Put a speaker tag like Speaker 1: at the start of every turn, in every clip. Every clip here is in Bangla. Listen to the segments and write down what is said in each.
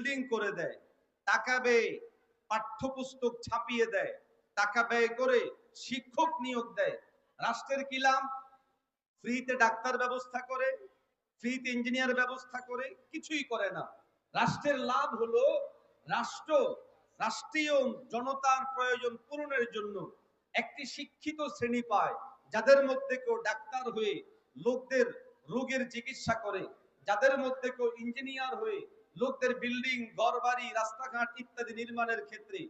Speaker 1: বিল্ডিং করে দেয়, টাকা ব্যয়ে পাঠ্যপুস্তক ছাপিয়ে দেয়, টাকা ব্যয় করে শিক্ষক নিয়োগ দেয়। রাষ্ট্রের কি লাভ? ফ্রিতে ডাক্তার ব্যবস্থা করে, ফ্রিতে ইঞ্জিনিয়ার ব্যবস্থা করে, কিছুই করে না। রাষ্ট্রের লাভ হলো রাষ্ট্র রাষ্ট্রীয় জনতার প্রয়োজন পূরণের জন্য একটি শিক্ষিত শ্রেণী পায়, যাদের মধ্যে কেউ ডাক্তার হয়ে লোকদের রোগের চিকিৎসা করে, যাদের মধ্যে কেউ ইঞ্জিনিয়ার হয়ে লোকদের বিল্ডিং, ঘরবাড়ি, রাস্তাঘাট ইত্যাদি নির্মাণের ক্ষেত্রে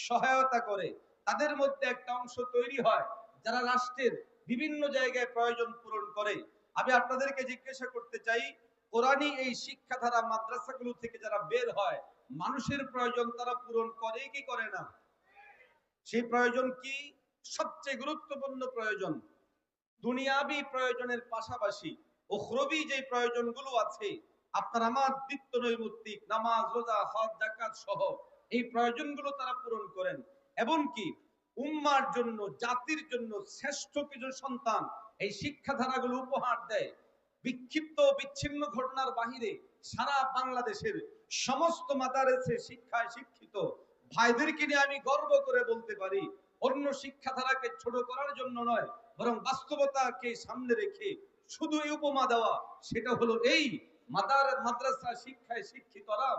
Speaker 1: সহায়তা করে। তাদের মধ্যে একটা অংশ তৈরি হয় যারা রাষ্ট্রের বিভিন্ন জায়গায় প্রয়োজন পূরণ করে। আমি আপনাদেরকে জিজ্ঞাসা করতে চাই, কোরআনী এই শিক্ষাধারা মাদ্রাসাগুলো থেকে যারা বের হয়, মানুষের প্রয়োজন তারা পূরণ করে কি করে না? সেই প্রয়োজন কি? সবচেয়ে গুরুত্বপূর্ণ প্রয়োজন দুনিয়াবী প্রয়োজনের পাশাপাশি উখরবী যে প্রয়োজনগুলো আছে, আপনার আমার নিত্য নৈমিত্তিক নামাজ, রোজা, হজ, যাকাত সহ এই প্রয়োজনগুলো তারা পূরণ করেন। এমনকি উম্মার জন্য, জাতির জন্য শ্রেষ্ঠ কিছু সন্তান এই শিক্ষাধারাগুলো উপহার দেয়। বিক্ষিপ্ত বিচ্ছিন্ন ঘটনার বাহিরে সারা বাংলাদেশের সমস্ত মাদারেসে শিক্ষায় শিক্ষিত ভাইদেরকে নিয়ে আমি গর্ব করে বলতে পারি, অন্য শিক্ষাধারাকে ছোট করার জন্য নয়, বরং বাস্তবতাকে সামনে রেখে শুধু এই উপমা দেওয়া, সেটা হলো এই মাদ্রাসা শিক্ষায় শিক্ষিতরা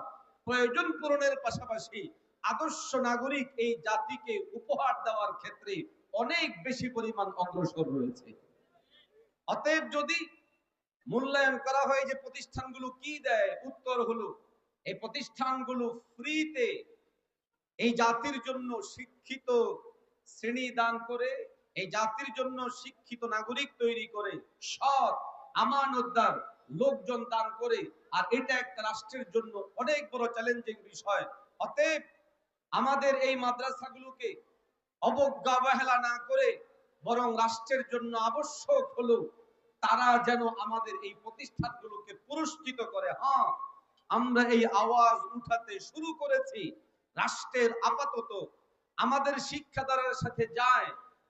Speaker 1: প্রয়োজন পূরণের পাশাপাশি আদর্শ নাগরিক এই জাতিকে উপহার দেওয়ার ক্ষেত্রে অনেক বেশি পরিমাণ অগ্রসর রয়েছে। অতএব যদি মূল্যায়ন করা হয় যে প্রতিষ্ঠানগুলো কি দেয়, উত্তর হলো এই প্রতিষ্ঠানগুলো ফ্রিতে এই জাতির জন্য শিক্ষিত শ্রেণী দান করে, এই জাতির জন্য শিক্ষিত নাগরিক তৈরি করে, সৎ আমানতদার লোকজন দান করে। আর এটা একটা রাষ্ট্রের জন্য অনেক বড় চ্যালেঞ্জিং বিষয়। অতএব আমাদের এই মাদ্রাসাগুলোকে অবজ্ঞা অবহেলা না করে বরং রাষ্ট্রের জন্য আবশ্যক হলো তারা যেন আমাদের এই প্রতিষ্ঠানগুলোকে পুরস্কৃত করে। হ্যাঁ, আমরা এই আওয়াজ উঠাতে শুরু করেছি। রাষ্ট্রের আপাতত আমাদের শিক্ষাধারার সাথে যায়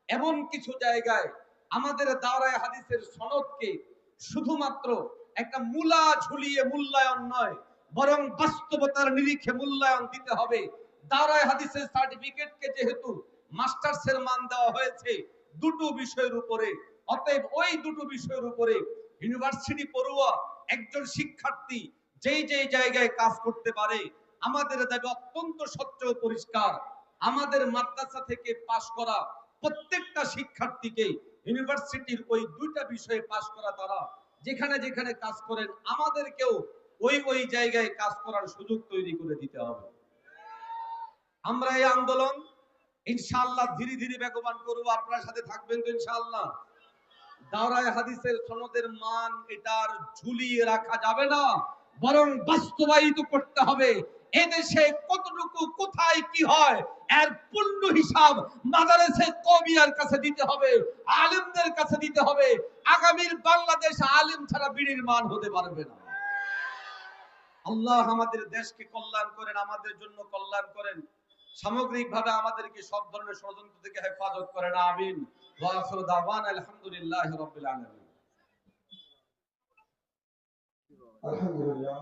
Speaker 1: এমন কিছু জায়গায় আমাদের দাওরায়ে হাদিসের সনদকে শুধুমাত্র একটা মূলা ঝুলিয়ে মূল্যায়ন নয়, বরং বাস্তবতার নিরিখে মূল্যায়ন দিতে হবে। দাওরায়ে হাদিসের সার্টিফিকেটকে যেহেতু মাস্টার্সের মান দেওয়া হয়েছে দুটো বিষয়ের উপরে, অতএব ওই দুটো বিষয়ের উপরে ইউনিভার্সিটি পড়ুয়া একজন শিক্ষার্থী যেই যেই জায়গায় কাজ করতে পারে, আমাদের দাবি অত্যন্ত স্বচ্ছ পরিষ্কার, আমাদের মাদ্রাসা থেকে পাশ করা প্রত্যেকটা শিক্ষার্থীকে ইউনিভার্সিটির ওই দুইটা বিষয়ে পাশ করা, তারা যেখানে যেখানে কাজ করেন আমাদেরকেও ওই ওই জায়গায় কাজ করার সুযোগ তৈরি করে দিতে হবে। আমরা এই আন্দোলন ইনশাআল্লাহ ধীরে ধীরে বেগবান করব, আপনার সাথে থাকবেন তো ইনশাআল্লাহ। দাওরায়ে হাদিসের সনদের মান এটার ঝুলিয়ে রাখা যাবে না, বরং বাস্তবায়িত করতে হবে। এদেশে কতটুকু কোথায় কি হয় এর পূর্ণ হিসাব মাদারেসে কওমিয়ার কাছে দিতে হবে, আলেমদের কাছে দিতে হবে। আগামীর বাংলাদেশ আলেম ছাড়া বিড়ির মান হতে পারবে না। আল্লাহ আমাদের দেশকে কল্যাণ করেন, আমাদের জন্য কল্যাণ করেন, সামগ্রিকভাবে আমাদেরকে সব ধরনের ষড়যন্ত্র থেকে হেফাজত করেন। আমিন। ওয়া আখিরু দাওয়ানা আলহামদুলিল্লাহি রাব্বিল আলামিন।
Speaker 2: আলহামদুলিল্লাহ।